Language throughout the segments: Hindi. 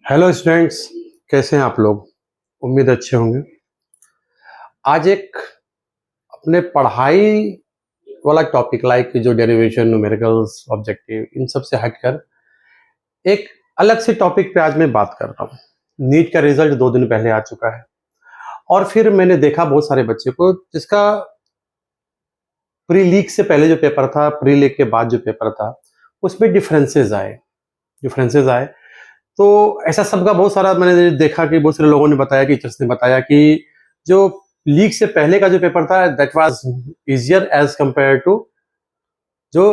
हेलो स्टूडेंट्स, कैसे हैं आप लोग? उम्मीद अच्छे होंगे। आज एक अपने पढ़ाई वाला टॉपिक लाइक जो डेरिवेशन, न्यूमेरिकल्स, ऑब्जेक्टिव, इन सब से हटकर एक अलग से टॉपिक पे आज मैं बात कर रहा हूँ। नीट का रिजल्ट 2 दिन पहले आ चुका है और फिर मैंने देखा बहुत सारे बच्चे को जिसका प्री लीग से पहले जो पेपर था, प्री लीग के बाद जो पेपर था, उसमें डिफरेंसेस आए। तो ऐसा सबका बहुत सारा मैंने देखा कि बहुत सारे लोगों ने बताया, टीचर्स ने बताया कि जो लीग से पहले का जो पेपर था that was easier as compare to जो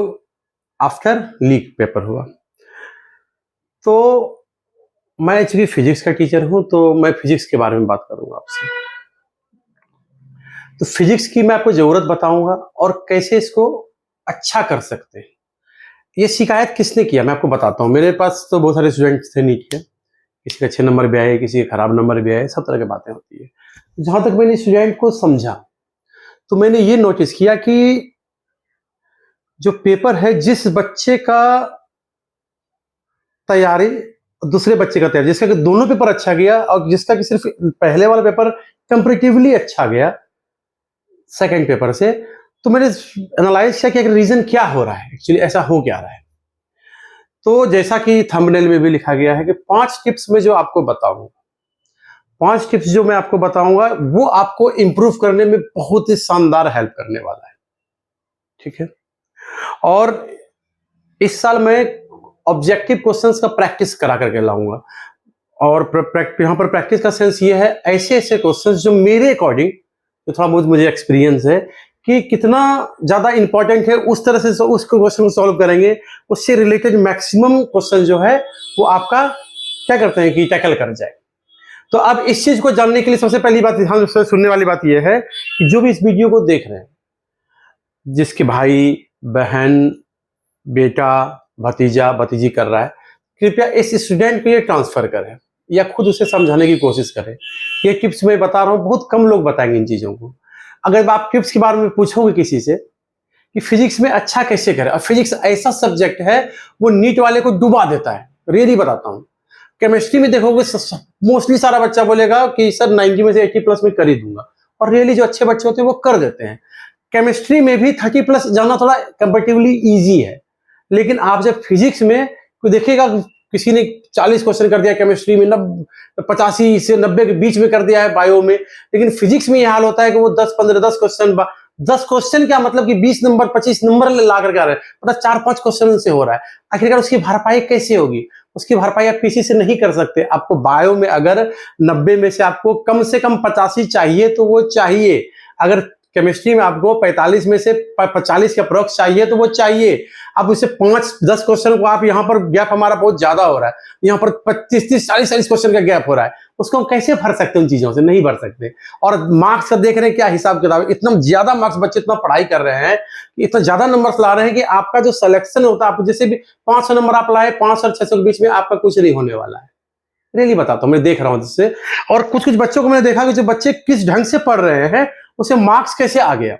आफ्टर लीग पेपर हुआ। तो मैं एक्चुअली फिजिक्स का टीचर हूं, तो मैं फिजिक्स के बारे में बात करूंगा आपसे। तो फिजिक्स की मैं आपको जरूरत बताऊंगा और कैसे इसको अच्छा कर सकते हैं। ये शिकायत किसने किया मैं आपको बताता हूँ। मेरे पास तो बहुत सारे स्टूडेंट्स थे नीट के, किसी के अच्छे नंबर भी आए, किसी के खराब नंबर भी आए, सब तरह की बातें होती है। जहां तक मैंने स्टूडेंट को समझा तो मैंने ये नोटिस किया कि जो पेपर है, जिस बच्चे का तैयारी दूसरे बच्चे का तैयारी, जिसका कि दोनों पेपर अच्छा गया और जिसका कि सिर्फ पहले वाला पेपर कंपेरेटिवली अच्छा गया सेकंड पेपर से, तो मैंने एनालाइज किया कि रीजन क्या हो रहा है, एक्चुअली ऐसा हो क्या रहा है। तो जैसा कि थंबनेल में भी लिखा गया है कि 5 टिप्स में जो आपको बताऊंगा, 5 टिप्स जो मैं आपको बताऊंगा वो आपको इंप्रूव करने में बहुत ही शानदार हेल्प करने वाला है। ठीक है। और इस साल मैं ऑब्जेक्टिव क्वेश्चंस का प्रैक्टिस करा करके लाऊंगा। और यहाँ पर प्रैक्टिस का सेंस ये है, ऐसे ऐसे क्वेश्चंस जो मेरे अकॉर्डिंग, जो थोड़ा बहुत मुझे एक्सपीरियंस है कि कितना ज्यादा इंपॉर्टेंट है, उस तरह से उस क्वेश्चन को सॉल्व करेंगे। उससे रिलेटेड मैक्सिमम क्वेश्चन जो है वो आपका क्या करते हैं कि टैकल कर जाए। तो अब इस चीज को जानने के लिए सबसे पहली बात ध्यान से सुनने वाली बात यह है कि जो भी इस वीडियो को देख रहे हैं, जिसके भाई, बहन, बेटा, भतीजा, भतीजी कर रहा है, कृपया इस स्टूडेंट को ये ट्रांसफर करें या खुद उसे समझाने की कोशिश करें। ये टिप्स मैं बता रहा हूं, बहुत कम लोग बताएंगे इन चीजों को। अगर आप टिप्स के बारे में पूछोगे किसी से कि फिजिक्स में अच्छा कैसे करें, और फिजिक्स ऐसा सब्जेक्ट है वो नीट वाले को डुबा देता है, रियली बताता हूं। केमिस्ट्री में देखोगे मोस्टली सारा बच्चा बोलेगा कि सर 90 में से 80 प्लस में कर ही दूंगा, और रियली जो अच्छे बच्चे होते हैं वो कर देते हैं। केमिस्ट्री में भी 30 प्लस जाना थोड़ा कंपेरेटिवली इजी है, लेकिन आप जब फिजिक्स में कोई देखेगा किसी ने 40 क्वेश्चन कर दिया केमिस्ट्री में, 85 से 90 के बीच में कर दिया है बायो में, लेकिन फिजिक्स में यह हाल होता है कि वो 10 क्वेश्चन, 10 क्वेश्चन क्या मतलब कि 20 नंबर 25 नंबर ला करके आ रहे हैं, मतलब 4-5 क्वेश्चन से हो रहा है। आखिरकार उसकी भरपाई कैसे होगी? उसकी भरपाई आप किसी से नहीं कर सकते। आपको बायो में अगर 90 में से आपको कम से कम 85 चाहिए तो वो चाहिए। अगर केमिस्ट्री में आपको 45 में से 40 के अप्रोक्स चाहिए तो वो चाहिए। अब उसे 5-10 क्वेश्चन को आप यहाँ पर गैप हमारा बहुत ज्यादा हो रहा है, यहाँ पर 25-30-40 क्वेश्चन का गैप हो रहा है, उसको हम कैसे भर सकते हैं? उन चीजों से नहीं भर सकते। और मार्क्स का देख रहे हैं क्या हिसाब किताब, इतना ज्यादा मार्क्स बच्चे इतना पढ़ाई कर रहे हैं, इतना ज्यादा नंबर ला रहे हैं कि आपका जो सिलेक्शन होता है, आप जैसे भी 500 नंबर आप लाए, 500 और 600 के बीच में आपका कुछ नहीं होने वाला है। रियली बताता हूँ, मैं देख रहा हूँ जिससे। और कुछ कुछ बच्चों को मैंने देखा कि जो बच्चे किस ढंग से पढ़ रहे हैं उसे मार्क्स कैसे आ गया।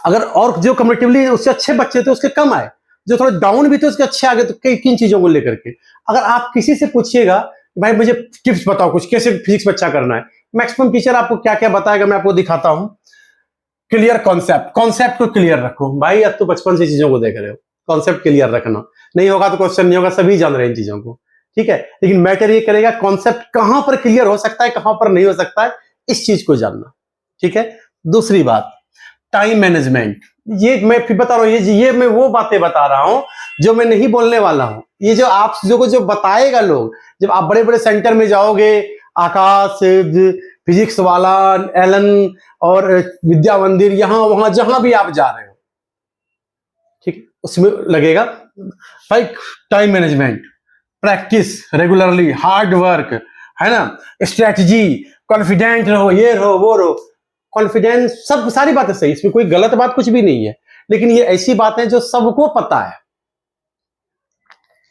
अगर और जो कम्पेरेटिवली उससे अच्छे बच्चे थे उसके कम आए, जो थोड़ा डाउन भी थे उसके अच्छे आ गए। तो किन चीजों को लेकर के अगर आप किसी से पूछिएगा भाई मुझे टिप्स बताओ कुछ, कैसे फिजिक्स में अच्छा करना है, मैक्सिमम टीचर आपको क्या क्या बताएगा मैं आपको दिखाता हूं। क्लियर कॉन्सेप्ट को क्लियर रखो भाई, अब तो बचपन से चीजों को देख रहे हो, कॉन्सेप्ट क्लियर रखना। नहीं होगा तो क्वेश्चन नहीं होगा, सभी जान रहे हैं इन चीजों को, ठीक है। लेकिन मैटर ये करेगा कॉन्सेप्ट कहां पर क्लियर हो सकता है, कहां पर नहीं हो सकता है, इस चीज को जानना, ठीक है। दूसरी बात, टाइम मैनेजमेंट। ये मैं फिर बता रहा हूं, ये मैं वो बातें बता रहा हूं जो मैं नहीं बोलने वाला हूं। ये जो आप जो बताएगा लोग, जब आप बड़े बड़े सेंटर में जाओगे, आकाश फिजिक्स वाला, एलन और विद्या मंदिर, यहां वहां जहां भी आप जा रहे हो, ठीक, उसमें लगेगा भाई time management, practice regularly, hard work, है ना, स्ट्रेटजी, कॉन्फिडेंट रहो, ये रहो वो रहो। कॉन्फिडेंस, सब सारी बातें सही, इसमें कोई गलत बात कुछ भी नहीं है, लेकिन ये ऐसी बातें जो सबको पता है,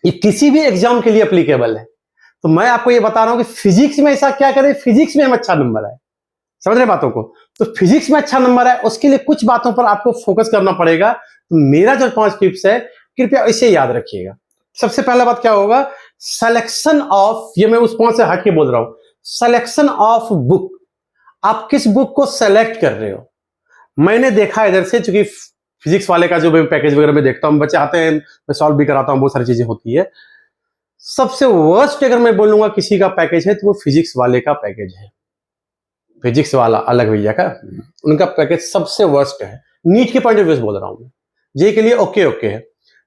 ये किसी भी एग्जाम के लिए एप्लीकेबल है। तो मैं आपको ये बता रहा हूं कि फिजिक्स में ऐसा क्या करें, फिजिक्स में हम अच्छा नंबर है, समझ रहे बातों को। तो फिजिक्स में अच्छा नंबर है, उसके लिए कुछ बातों पर आपको फोकस करना पड़ेगा। तो मेरा जो 5 टिप्स है, कृपया इसे याद रखिएगा। सबसे पहला बात क्या होगा सिलेक्शन ऑफ, ये मैं उस पॉइंट से हट के बोल रहा हूं, सिलेक्शन ऑफ बुक, आप किस बुक को सेलेक्ट कर रहे हो। मैंने देखा इधर से, चूंकि फिजिक्स वाले का जो पैकेज वगैरह में देखता हूं, बच्चे आते हैं, मैं सॉल्व भी कराता हूं, बहुत सारी चीजें होती है। सबसे वर्स्ट अगर मैं बोलूंगा किसी का पैकेज है तो वो फिजिक्स वाले का पैकेज है। फिजिक्स वाला अलग भैया का, उनका पैकेज सबसे वर्स्ट है। नीट के पॉइंट ऑफ व्यू से बोल रहा हूं मैं, जे के लिए ओके है,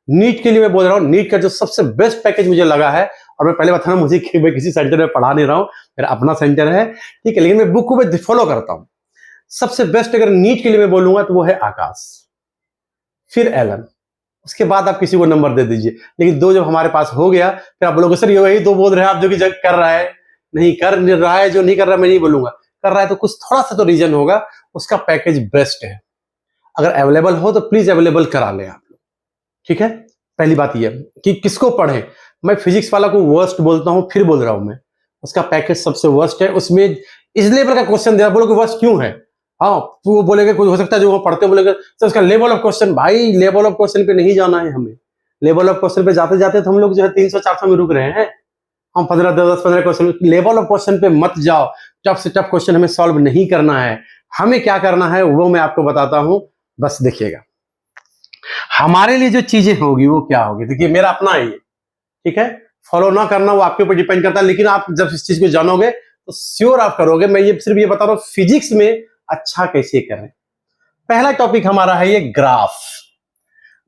नीट के लिए मैं बोल रहा हूं, नीट का जो सबसे बेस्ट पैकेज मुझे लगा है, और मैं पहले बता रहा हूं, मुझे मैं किसी सेंटर में पढ़ा नहीं रहा हूं, मेरा अपना सेंटर है, ठीक है, लेकिन मैं बुक को मैं फॉलो करता हूं। सबसे बेस्ट अगर नीट के लिए मैं बोलूंगा तो वो है आकाश, फिर एलन, उसके बाद आप किसी को नंबर दे दीजिए। लेकिन दो जब हमारे पास हो गया, फिर आप बोलोगे सर ये वही दो बोल रहे हैं आप जो कि जग कर रहा है, नहीं कर रहा है, जो नहीं कर रहा मैं नहीं बोलूंगा, कर रहा है तो कुछ थोड़ा सा तो रीजन होगा, उसका पैकेज बेस्ट है। अगर अवेलेबल हो तो प्लीज अवेलेबल करा लें आप लोग, ठीक है। पहली बात यह कि किसको पढ़े, मैं फिजिक्स वाला को वर्स्ट बोलता हूं, फिर बोल रहा हूं मैं, उसका पैकेज सबसे वर्स्ट है। उसमें इस लेवल का क्वेश्चन दे रहा, बोलोगे वर्स्ट क्यों है, हाँ तो वो बोलेगा, कुछ हो सकता है जो वो पढ़ते बोलेगा सर उसका लेवल ऑफ क्वेश्चन, भाई लेवल ऑफ क्वेश्चन पे नहीं जाना है हमें। लेवल ऑफ क्वेश्चन पे जाते जाते तो हम लोग जो है 300-400 में रुक रहे हैं, हम 15 क्वेश्चन, लेवल ऑफ क्वेश्चन पे मत जाओ। टफ से टफ क्वेश्चन हमें सॉल्व नहीं करना है, हमें क्या करना है वो मैं आपको बताता हूं, बस देखिएगा हमारे लिए जो चीजें होगी वो क्या होगी। देखिए मेरा अपना है ये, ठीक है, फॉलो ना करना वो आपके ऊपर डिपेंड करता है, लेकिन आप जब इस चीज को जानोगे तो श्योर आप करोगे। मैं ये सिर्फ ये बता रहा हूं फिजिक्स में अच्छा कैसे करें। पहला टॉपिक हमारा है ये ग्राफ।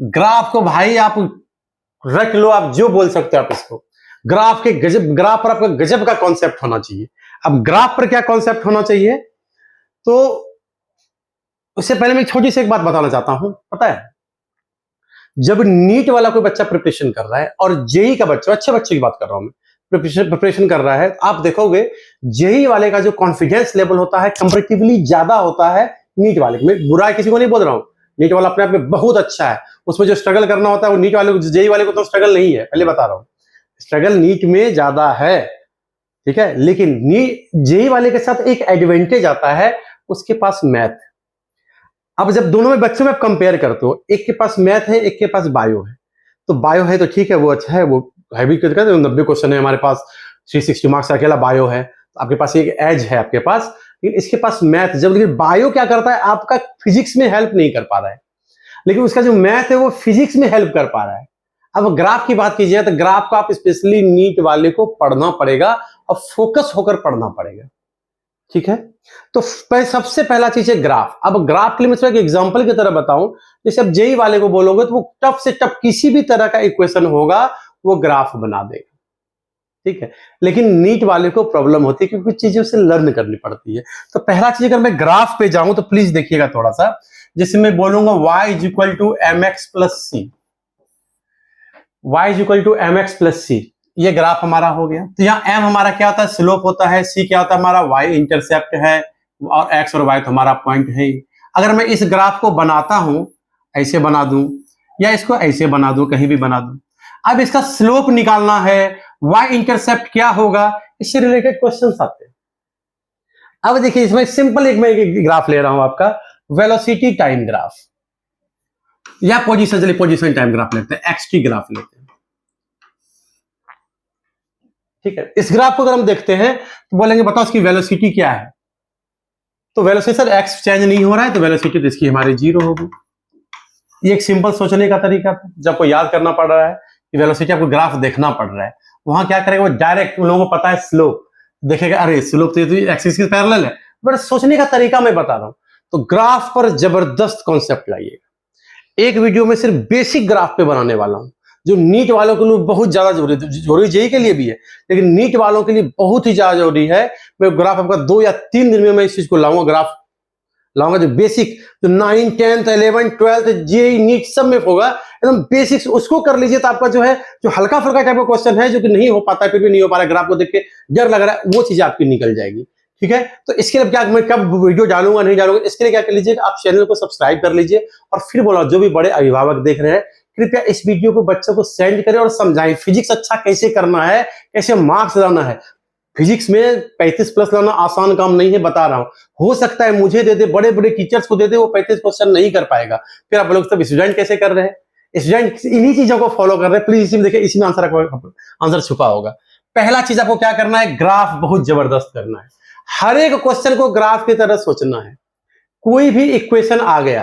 ग्राफ को भाई आप रख लो, आप जो बोल सकते हो आप इसको, ग्राफ के गजब, ग्राफ पर आपका गजब का कॉन्सेप्ट होना चाहिए। अब ग्राफ पर क्या कॉन्सेप्ट होना चाहिए, तो उससे पहले मैं छोटी सी एक बात बताना चाहता हूं। पता है जब नीट वाला कोई बच्चा प्रिपरेशन कर रहा है और जेई का बच्चा, अच्छे बच्चे की बात कर रहा हूं मैं, प्रिपरेशन कर रहा है, आप देखोगे जेई वाले का जो कॉन्फिडेंस लेवल होता है कंपैरेटिवली ज्यादा होता है नीट वाले। मैं बुरा किसी को नहीं बोल रहा हूं, नीट वाला अपने आप में बहुत अच्छा है, उसमें जो स्ट्रगल करना होता है वो नीट वाले को, जेई वाले को तो स्ट्रगल नहीं है, पहले बता रहा हूं, स्ट्रगल नीट में ज्यादा है, ठीक है। लेकिन जेई वाले के साथ एक एडवांटेज आता है, उसके पास मैथ। अब जब दोनों में बच्चों में आप कंपेयर करते हो, एक के पास मैथ है, एक के पास बायो है, तो बायो है तो ठीक है वो अच्छा है, वो हैवी करते हैं, 90 क्वेश्चन है हमारे पास, 360 मार्क्स का अकेला बायो है, तो आपके पास एक एज है आपके पास, लेकिन इसके पास मैथ। जब लेकिन बायो क्या करता है, आपका फिजिक्स में हेल्प नहीं कर पा रहा है, लेकिन उसका जो मैथ है वो फिजिक्स में हेल्प कर पा रहा है। अब ग्राफ की बात कीजिए तो ग्राफ को आप स्पेशली नीट वाले को पढ़ना पड़ेगा और फोकस होकर पढ़ना पड़ेगा, ठीक है। तो सबसे पहला चीज है ग्राफ। अब ग्राफ के लिए मैं एक एग्जांपल की तरह बताऊं, जैसे अब जेई वाले को बोलोगे तो वो टफ से टफ किसी भी तरह का इक्वेशन होगा वो ग्राफ बना देगा, ठीक है। लेकिन नीट वाले को प्रॉब्लम होती है क्योंकि कुछ चीजें उसे लर्न करनी पड़ती है। तो पहला चीज अगर मैं ग्राफ पे जाऊं तो प्लीज देखिएगा थोड़ा सा, जैसे मैं बोलूंगा y is equal to M X plus C, y is equal to M X plus C, ये ग्राफ हमारा हो गया। तो यहाँ m हमारा क्या होता है, स्लोप होता है, c क्या होता है हमारा, y इंटरसेप्ट है, और x और y तो हमारा पॉइंट है। अगर मैं इस ग्राफ को बनाता हूं, ऐसे बना दूं या इसको ऐसे बना दूं, कहीं भी बना दूं, अब इसका स्लोप निकालना है, y इंटरसेप्ट क्या होगा, इससे रिलेटेड क्वेश्चंस आते हैं। अब देखिए इसमें सिंपल एक मैं ग्राफ ले रहा हूं आपका, वेलोसिटी टाइम ग्राफ या पोजीशन, चलिए पोजीशन टाइम ग्राफ लेते हैं, xt ग्राफ लेते हैं, ठीक है। इस ग्राफ को अगर हम देखते हैं तो बोलेंगे बताओ इसकी वेलोसिटी क्या है, तो वेलोसिटी सर एक्स चेंज नहीं हो रहा है तो वेलोसिटी तो इसकी हमारी 0 होगी। ये एक सिंपल सोचने का तरीका था। जब आपको याद करना पड़ रहा है कि वेलोसिटी, आपको ग्राफ देखना पड़ रहा है, वहां क्या करेगा वो डायरेक्ट, उन लोगों को पता है स्लोप देखेगा, अरे स्लोप तो एक्सिस के पैरेलल है, बट सोचने का तरीका मैं बता रहा हूं। तो ग्राफ पर जबरदस्त कॉन्सेप्ट लाइएगा। एक वीडियो में सिर्फ बेसिक ग्राफ पे बनाने वाला हूं, जो नीट वालों के लिए बहुत ज्यादा जरूरी जेई के लिए भी है, लेकिन नीट वालों के लिए बहुत ही ज्यादा जरूरी है। मैं ग्राफ आपका 2 या 3 दिन में मैं इस चीज को लाऊंगा, ग्राफ लाऊंगा जो बेसिक, जो 9, 10, 11, 12 जेई नीट सब में होगा, एकदम बेसिक्स, उसको कर लीजिए तो आपका जो है, जो हल्का फुल्का टाइप का क्वेश्चन है जो कि नहीं हो पाता, फिर भी नहीं हो पा रहा, ग्राफ को देख के डर लग रहा है, वो चीज आपकी निकल जाएगी, ठीक है। तो इसके लिए क्या, मैं कब वीडियो डालूंगा नहीं डालूंगा, इसके लिए क्या कर लीजिए, आप चैनल को सब्सक्राइब कर लीजिए, और फिर बोला जो भी बड़े अभिभावक देख रहे हैं कृपया इस वीडियो को बच्चों को सेंड करें और समझाएं फिजिक्स अच्छा कैसे करना है, कैसे मार्क्स लाना है। फिजिक्स में 35 प्लस लाना आसान काम नहीं है, बता रहा हूं। हो सकता है मुझे दे दे, बड़े बड़े टीचर्स को दे दे, वो 35 क्वेश्चन नहीं कर पाएगा, फिर आप लोग सब स्टूडेंट कैसे कर रहे हैं। स्टूडेंट इन्हीं चीजों को फॉलो कर रहे हैं, प्लीज इसी में देखिए, इसी में आंसर छुपा होगा। पहला चीज आपको क्या करना है, ग्राफ बहुत जबरदस्त करना है। हर एक क्वेश्चन को ग्राफ की तरह सोचना है। कोई भी इक्वेशन आ गया,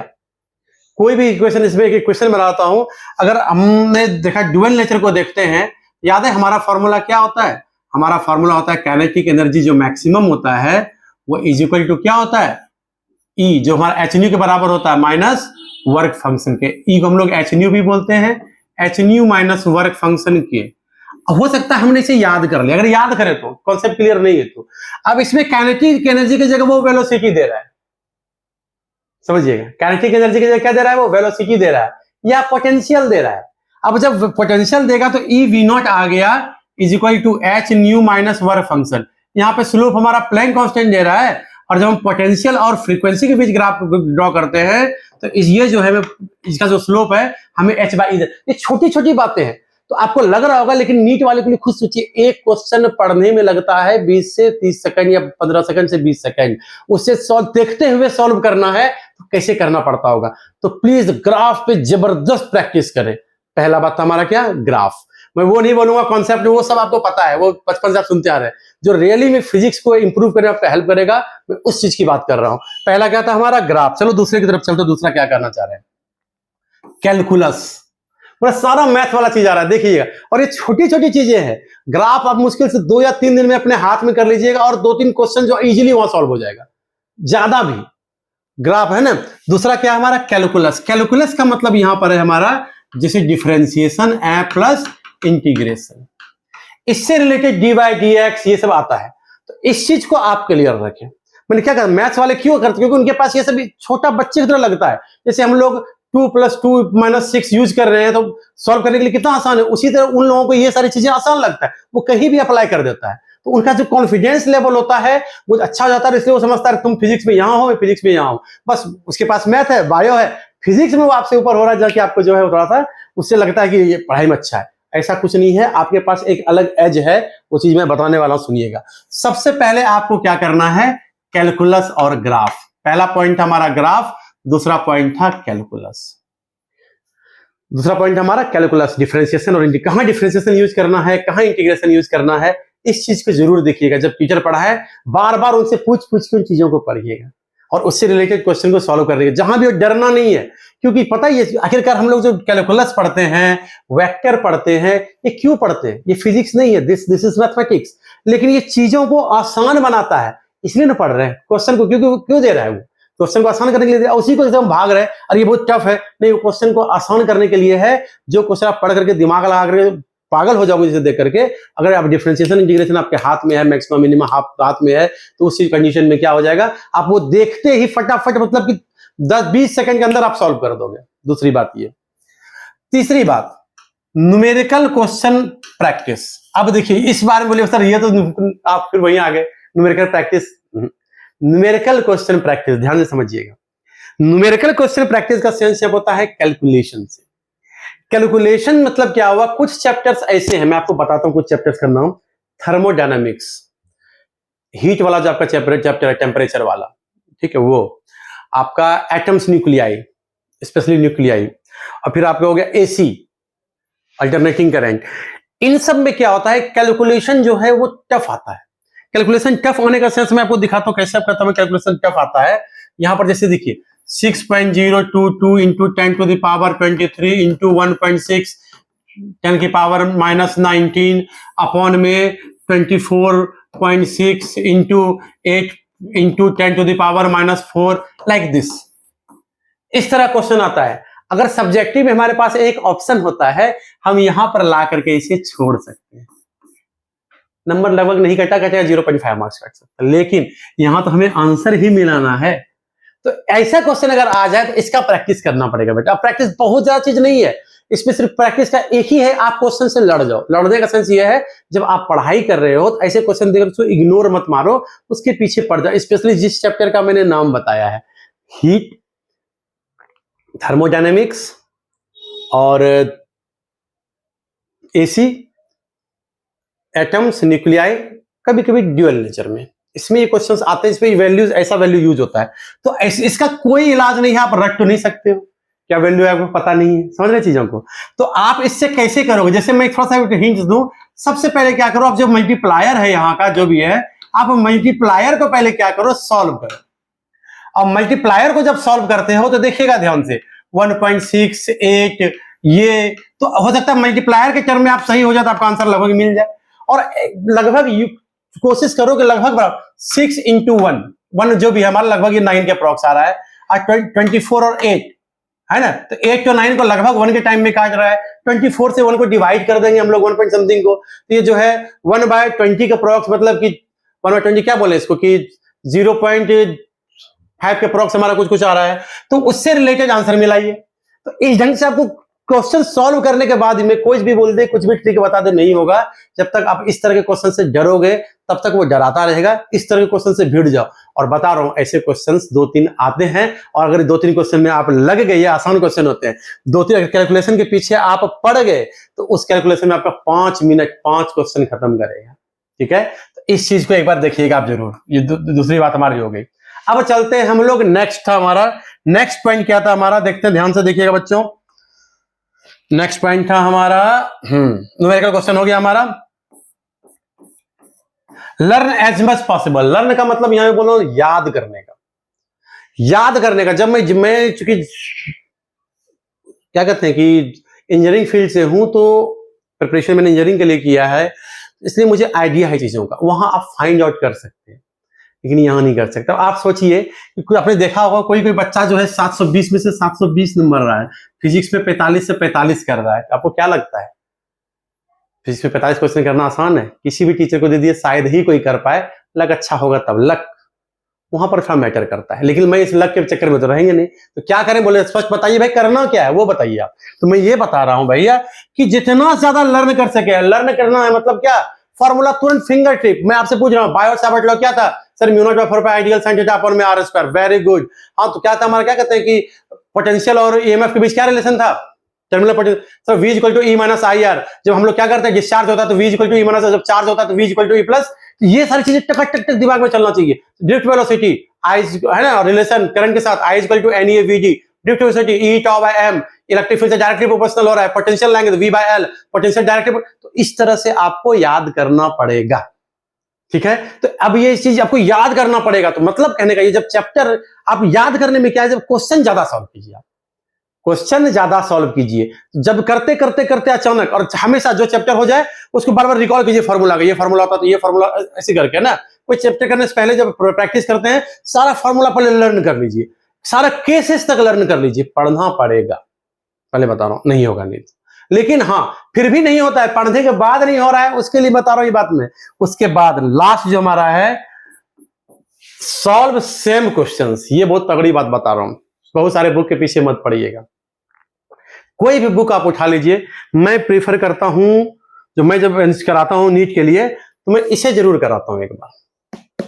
कोई भी इक्वेशन, इसमें एक इक्वेशन बनाता हूं, अगर हमने देखा ड्यूअल नेचर को देखते हैं, याद है हमारा फॉर्मूला क्या होता है, हमारा फॉर्मूला होता है काइनेटिक एनर्जी जो मैक्सिमम होता है वो इज इक्वल टू क्या होता है, ई, जो हमारा एच न्यू के बराबर होता है माइनस वर्क फंक्शन के। ई को हम लोग एच न्यू भी बोलते हैं, H nu minus work function के। हो सकता है हमने इसे याद कर लिया, अगर याद करें तो कॉन्सेप्ट क्लियर नहीं है तो। अब इसमें काइनेटिक एनर्जी की जगह वो वेलोसिटी दे रहा है, समझिएगा, काइनेटिक एनर्जी की जगह क्या दे रहा है, वो वेलोसिटी दे रहा है या पोटेंशियल दे रहा है। अब जब पोटेंशियल देगा तो ई वी नॉट आ गया is equal to h nu minus work function. यहाँ पे स्लोप हमारा प्लैंक कांस्टेंट दे रहा है, और जब हम पोटेंशियल और फ्रीक्वेंसी के बीच ग्राफ ड्रॉ करते हैं तो ये जो है इसका जो स्लोप है हमें एच बाई, ये छोटी छोटी बातें हैं तो आपको लग रहा होगा, लेकिन नीट वाले के लिए खुद सोचिए, एक क्वेश्चन पढ़ने में लगता है 20 से 30 सेकंड या 15 सेकंड से 20 सेकंड, उससे सॉल्व देखते हुए सॉल्व करना है तो कैसे करना पड़ता होगा। तो प्लीज ग्राफ पे जबरदस्त प्रैक्टिस करें। पहला बात हमारा क्या, ग्राफ। मैं वो नहीं बोलूंगा कॉन्सेप्ट, वो सब आपको पता है, वो बचपन से आप सुनते आ रहे हैं। जो रियली में फिजिक्स को इंप्रूव करने में हेल्प करेगा, मैं उस चीज की बात कर रहा हूं। पहला क्या था हमारा, ग्राफ। चलो दूसरे की तरफ चलते, दूसरा क्या करना चाह रहे हैं, कैलकुलस। पूरा सारा मैथ वाला चीज आ रहा है, देखिएगा। और ये छोटी छोटी चीजें हैं, ग्राफ आप मुश्किल से 2 या 3 दिन में अपने हाथ में कर लीजिएगा, और 2-3 क्वेश्चन जो इजीली वहां सॉल्व हो जाएगा, ज्यादा भी ग्राफ है ना। दूसरा क्या हमारा, कैलकुलस। कैलकुलस का मतलब यहां पर है हमारा जैसे डिफरेंशिएशन प्लस इंटीग्रेशन, इससे related D by D x ये सब आता है। तो इस चीज को आप क्लियर रखें। मैंने क्या कहा, मैथ्स वाले क्यों करते, क्योंकि उनके पास ये सब छोटा बच्चे की तरह लगता है। जैसे हम लोग 2 + 2 - 6 यूज कर रहे हैं तो सॉल्व करने के लिए कितना आसान है, उसी तरह उन लोगों को ये सारी चीजें आसान लगता है, वो कहीं भी अप्लाई कर देता है। तो उनका जो कॉन्फिडेंस लेवल होता है वो अच्छा हो जाता है, इसलिए वो समझता है तुम फिजिक्स में यहां हो, मैं फिजिक्स में यहां हूं, बस उसके पास मैथ है, बायो है, फिजिक्स में वो आपसे ऊपर हो रहा है, जाके आपको जो है थोड़ा सा उससे लगता है कि ये पढ़ाई में अच्छा है। ऐसा कुछ नहीं है, आपके पास एक अलग एज है, वो चीज मैं बताने वाला हूं, सुनिएगा। सबसे पहले आपको क्या करना है, कैलकुलस और ग्राफ। पहला पॉइंट हमारा ग्राफ, दूसरा पॉइंट था कैलकुलस। दूसरा पॉइंट हमारा कैलकुलस, डिफरेंशिएशन और कहां डिफरेंशिएशन यूज करना है, कहां इंटीग्रेशन यूज करना है, इस चीज को जरूर देखिएगा। जब टीचर पढ़ा है बार बार उनसे पूछ पूछ के उन चीजों को पढ़िएगा और उससे रिलेटेड क्वेश्चन को सॉल्व करिएगा, जहां भी डरना नहीं है। क्योंकि पता ही है आखिरकार हम लोग जो कैलकुलस पढ़ते हैं, वेक्टर पढ़ते हैं, ये क्यों पढ़ते हैं, ये फिजिक्स नहीं है, दिस इज मैथमेटिक्स। लेकिन ये चीजों को आसान बनाता है, इसलिए ना पढ़ रहे हैं क्वेश्चन को, क्योंकि क्यों दे रहा है वो क्वेश्चन को आसान करने के लिए, उसी को एकदम भाग रहे हैं अरे ये बहुत टफ है, नहीं, वो क्वेश्चन को आसान करने के लिए है। जो क्वेश्चन आप पढ़ करके दिमाग लगा करके पागल हो जाओगे जिसे देख करके, अगर आप डिफरेंशिएशन इंटीग्रेशन आपके हाथ में है, मैक्सिमम मिनिमम हाथ में है, तो उसी कंडीशन में क्या हो जाएगा, आप वो देखते ही फटाफट, मतलब कि 10-20 सेकंड के अंदर आप सॉल्व कर दोगे। दूसरी बात ये। तीसरी बात, न्यूमेरिकल क्वेश्चन प्रैक्टिस। अब देखिए इस बारे में बोलिए सर ये तो आप फिर वहीं आ गए, numerical practice. Numerical question practice ध्यान से समझिएगा। न्यूमेरिकल क्वेश्चन प्रैक्टिस का सेंस जब होता है कैलकुलेशन से। कैलकुलेशन मतलब क्या हुआ, कुछ चैप्टर्स ऐसे हैं, मैं आपको बताता हूं कुछ चैप्टर्स का नाम। थर्मोडायनामिक्स, हीट वाला जो आपका चैप्टर है, टेम्परेचर वाला, ठीक है, वो आपका एटम्स न्यूक्लियाई, स्पेशली न्यूक्लियाई, और फिर आपका हो गया एसी, अल्टरनेटिंग करंट। इन सब में क्या होता है, कैलकुलेशन जो है वो टफ आता है। कैलकुलेशन टफ होने का सेंस मैं आपको दिखाता हूं कैसे आप करता हूं, कैलकुलेशन टफ आता है। यहां पर जैसे देखिए 6.022 इंटू 10⁻23 इंटू 1.6 10⁻⁻19 अपॉन में 24.6 इंटू 8 इंटू 10⁻⁻4 लाइक दिस। इस तरह क्वेश्चन आता है। अगर सब्जेक्टिव में हमारे पास एक ऑप्शन होता है, हम यहां पर ला करके इसे छोड़ सकते हैं, नंबर लगभग नहीं कटा, 0.5 मार्क्स कट सकता है, लेकिन यहां तो हमें आंसर ही मिलाना है। तो ऐसा क्वेश्चन अगर आ जाए तो इसका प्रैक्टिस करना पड़ेगा बेटा। प्रैक्टिस बहुत ज्यादा चीज नहीं है, इसमें सिर्फ प्रैक्टिस का एक ही है, आप क्वेश्चन से लड़ जाओ। लड़ने का सेंस ये है, जब आप पढ़ाई कर रहे हो तो ऐसे क्वेश्चन देकर उसको इग्नोर मत मारो, उसके पीछे पड़ जाओ। स्पेशली जिस चैप्टर का मैंने नाम बताया है, हीट, थर्मोडायनेमिक्स और एसी, एटम्स, न्यूक्लियाई, कभी कभी ड्यूअल नेचर में, इसमें ये क्वेश्चंस आते हैं, इसमें वैल्यूज, ऐसा वैल्यू यूज होता है। तो इसका कोई इलाज नहीं है, आप रट तो नहीं सकते हो, क्या वैल्यू है आपको पता नहीं है, समझ रहे चीजों को। तो आप इससे कैसे करोगे, जैसे मैं थोड़ा सा हिंट दूं, सबसे पहले क्या करो, आप जो मल्टीप्लायर है यहाँ का जो भी है, आप मल्टीप्लायर को पहले क्या करो, सॉल्व करो। और मल्टीप्लायर को जब सॉल्व करते हो तो देखिएगा ध्यान से 1.68 ये तो हो सकता है मल्टीप्लायर के टर्म में आप सही हो जाए तो आपका आंसर लगभग मिल जाए। और लगभग कोशिश करो कि लगभग 6 इंटू 1 जो भी है हमारा लगभग ये 9 के अप्रॉक्स आ रहा है, और 24 और 8 है ना, तो 8 तो 9 को लगभग 1 के टाइम में काट रहा है, 24 से 1 को डिवाइड कर देंगे हम लोग 1 पॉइंट समथिंग को, तो ये जो है 1/20 के अप्रॉक्स, मतलब कि 1/20 क्या बोले इसको कि 0.5 के अप्रॉक्स हमारा कुछ आ रहा है, तो उससे रिलेटेड आंसर मिलाइए। तो इस ढंग से आपको क्वेश्चन सॉल्व करने के बाद में कोई भी बोल दे, कुछ भी ट्रिक बता दे, नहीं होगा। जब तक आप इस तरह के क्वेश्चन से डरोगे तब तक वो डराता रहेगा। इस तरह के क्वेश्चन से भिड़ जाओ, और बता रहा हूं ऐसे क्वेश्चंस 2-3 आते हैं, और अगर 2-3 क्वेश्चन में आप लग गए, आसान क्वेश्चन होते हैं, 2-3 कैलकुलेशन के पीछे आप पड़ गए तो उस कैलकुलेशन में आपका 5 मिनट 5 क्वेश्चन खत्म करेगा। ठीक है, तो इस चीज को एक बार देखिएगा आप जरूर। ये दूसरी बात हमारी हो गई। अब चलते हैं हम लोग, नेक्स्ट था हमारा, नेक्स्ट पॉइंट क्या था हमारा, देखते हैं, ध्यान से देखिएगा बच्चों। नेक्स्ट पॉइंट था हमारा न्यूमेरिकल क्वेश्चन हो गया हमारा, learn as much possible. Learn का मतलब यहां पे बोलो याद करने का, याद करने का। जब मैं चूंकि क्या कहते हैं कि इंजीनियरिंग फील्ड से हूं, तो प्रिपरेशन मैंने इंजीनियरिंग के लिए किया है, इसलिए मुझे आइडिया है चीजों का, वहां आप फाइंड आउट कर सकते हैं, लेकिन यहां नहीं कर सकते। आप सोचिए कि आपने देखा होगा कोई बच्चा जो है 720 में से 720 नंबर रहा है, फिजिक्स में 45 से 45 कर रहा है, आपको क्या लगता है फिजिक्स में 45 क्वेश्चन करना आसान है? किसी भी टीचर को दे दिए शायद ही कोई कर पाए, लक अच्छा होगा तब, लक वहां पर थोड़ा मैटर करता है। लेकिन मैं इस लक के चक्कर में तो रहेंगे नहीं, तो क्या करें, बोले स्पष्ट बताइए भाई, करना क्या है वो बताइए आप। तो मैं ये बता रहा हूं भैया कि जितना ज्यादा लर्न कर सके, लर्न करना है मतलब क्या, फॉर्मूला तुरंत फिंगर टिप। मैं आपसे पूछ रहा हूं, बायो सावर्ट लॉ क्या था सर, म्यू0/4 आइडियल साइन थीटा अपॉन में r स्क्वायर, वेरी गुड। हाँ, तो क्या था हमारा, क्या कहते हैं कि पोटेंशियल और ईएमएफ के बीच क्या रिलेशन था, terminal potential, sir v equal to E minus I R. जब हम लोग क्या करते हैं, डिस्चार्ज होता है तो v equal to E minus, जब चार्ज होता है तो v equal to E plus. ये सारी चीजें टक टक टक दिमाग में चलना चाहिए। ड्रिफ्ट वेलोसिटी आई है ना, रिलेशन करंट के साथ, I equal to N E V D, drift velocity E tau by M, electric field से डायरेक्टली प्रोपोर्शनल हो रहा है, पोटेंशियल लाएंगे तो v by L, potential directly. तो इस तरह से आपको याद करना पड़ेगा। ठीक है, तो अब ये चीज आपको याद करना पड़ेगा। तो मतलब कहने का ये, जब चैप्टर आप याद करने में क्या है, जब क्वेश्चन ज्यादा सॉल्व कीजिए, आप क्वेश्चन ज्यादा सॉल्व कीजिए। जब करते करते करते अचानक, और हमेशा जो चैप्टर हो जाए उसको बार बार रिकॉल कीजिए, फॉर्मूला का ये फॉर्मूला होता है तो ये फॉर्मूला, ऐसे करके ना। कोई चैप्टर करने से पहले जब प्रैक्टिस करते हैं, सारा फॉर्मूला पहले लर्न कर लीजिए, सारा केसेस तक लर्न कर लीजिए। पढ़ना पड़ेगा, पहले बता रहा हूं, नहीं होगा नहीं। लेकिन हाँ, फिर भी नहीं होता है, पढ़ने के बाद नहीं हो रहा है, उसके लिए बता रहा हूं ये बात में। उसके बाद लास्ट जो हमारा है, सॉल्व सेम क्वेश्चंस। ये बहुत तगड़ी बात बता रहा हूं, बहुत सारे बुक के पीछे मत पड़िएगा। कोई भी बुक आप उठा लीजिए, मैं प्रीफर करता हूं, जो मैं जब कराता हूं नीट के लिए, तो मैं इसे जरूर कराता हूं एक बार।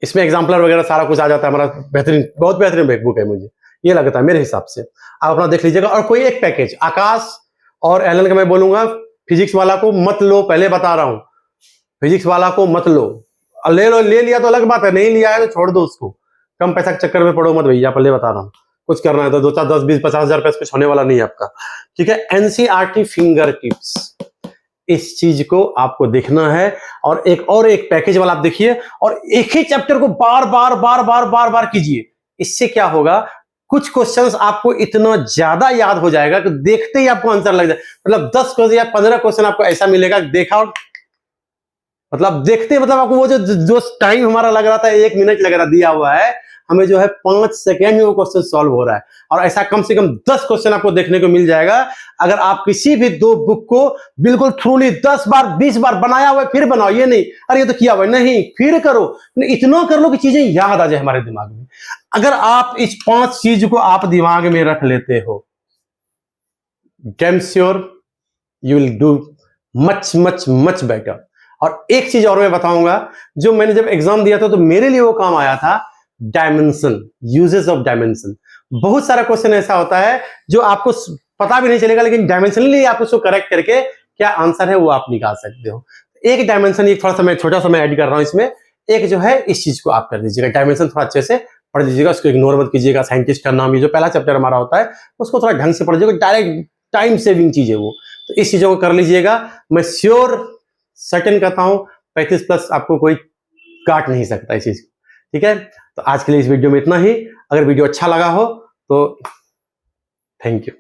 इसमें एग्जाम्पलर वगैरह सारा कुछ आ जाता है, हमारा बेहतरीन, बहुत बेहतरीन बुक है, मुझे ये लगता है मेरे हिसाब से। आप अपना देख लीजिएगा। और कोई एक पैकेज, आकाश और एलन का मैं बोलूंगा, फिजिक्स वाला को मत लो, पहले बता रहा हूं, फिजिक्स वाला को मत लो। ले लो, ले लिया तो अलग बात है, नहीं लिया है तो छोड़ दो उसको, कम पैसा के चक्कर में पड़ो मत भैया, पहले बता रहा हूं। कुछ करना है तो 2, 4, 10, 20, 50 हजार रुपए कुछ होने वाला नहीं है आपका। ठीक है, एनसीईआरटी फिंगर टिप्स, इस चीज को आपको देखना है। और एक पैकेज वाला आप देखिए, और एक ही चैप्टर को बार बार बार बार बार बार कीजिए। इससे क्या होगा, कुछ क्वेश्चंस आपको इतना ज्यादा याद हो जाएगा कि देखते ही आपको आंसर लग जाए। मतलब 10 क्वेश्चन या 15 क्वेश्चन आपको ऐसा मिलेगा, देखा, मतलब देखते, मतलब आपको वो जो टाइम हमारा लग रहा था 1 मिनट लग रहा दिया हुआ है, हमें जो है 5 सेकेंड में वो क्वेश्चन सॉल्व हो रहा है। और ऐसा कम से कम 10 क्वेश्चन आपको देखने को मिल जाएगा। अगर आप किसी भी 2 बुक को बिल्कुल थ्रूली 10 बार 20 बार बनाया हुआ है, फिर बनाओ, ये नहीं अरे ये तो किया हुआ है, नहीं, फिर करो, इतना कर लो कि चीजें याद आ जाए हमारे दिमाग में। अगर आप इस 5 चीज को आप दिमाग में रख लेते हो, damn sure you will do much much much better. और एक चीज और मैं बताऊंगा, जो मैंने जब एग्जाम दिया था तो मेरे लिए वो काम आया था, डायमेंशन, यूजेस ऑफ डायमेंशन। बहुत सारा क्वेश्चन ऐसा होता है जो आपको पता भी नहीं चलेगा, लेकिन डायमेंशनली आप उसको करेक्ट करके क्या आंसर है वो आप निकाल सकते हो। एक डायमेंशन, एक थोड़ा सा मैं छोटा सा मैं ऐड कर रहा हूं इसमें, एक जो है इस चीज को आप कर दीजिएगा, डायमेंशन थोड़ा अच्छे से पढ़ लीजिएगा, उसको इग्नोर मत कीजिएगा। साइंटिस्ट का नाम, ये जो पहला चैप्टर हमारा होता है उसको थोड़ा ढंग से पढ़ लीजिएगा, डायरेक्ट टाइम सेविंग चीज है वो, तो इस चीजों को कर लीजिएगा। मैं श्योर सर्टेन कहता हूं 35+ आपको कोई काट नहीं सकता इस चीज को, ठीक है। तो आज के लिए इस वीडियो में इतना ही। अगर वीडियो अच्छा लगा हो तो थैंक यू।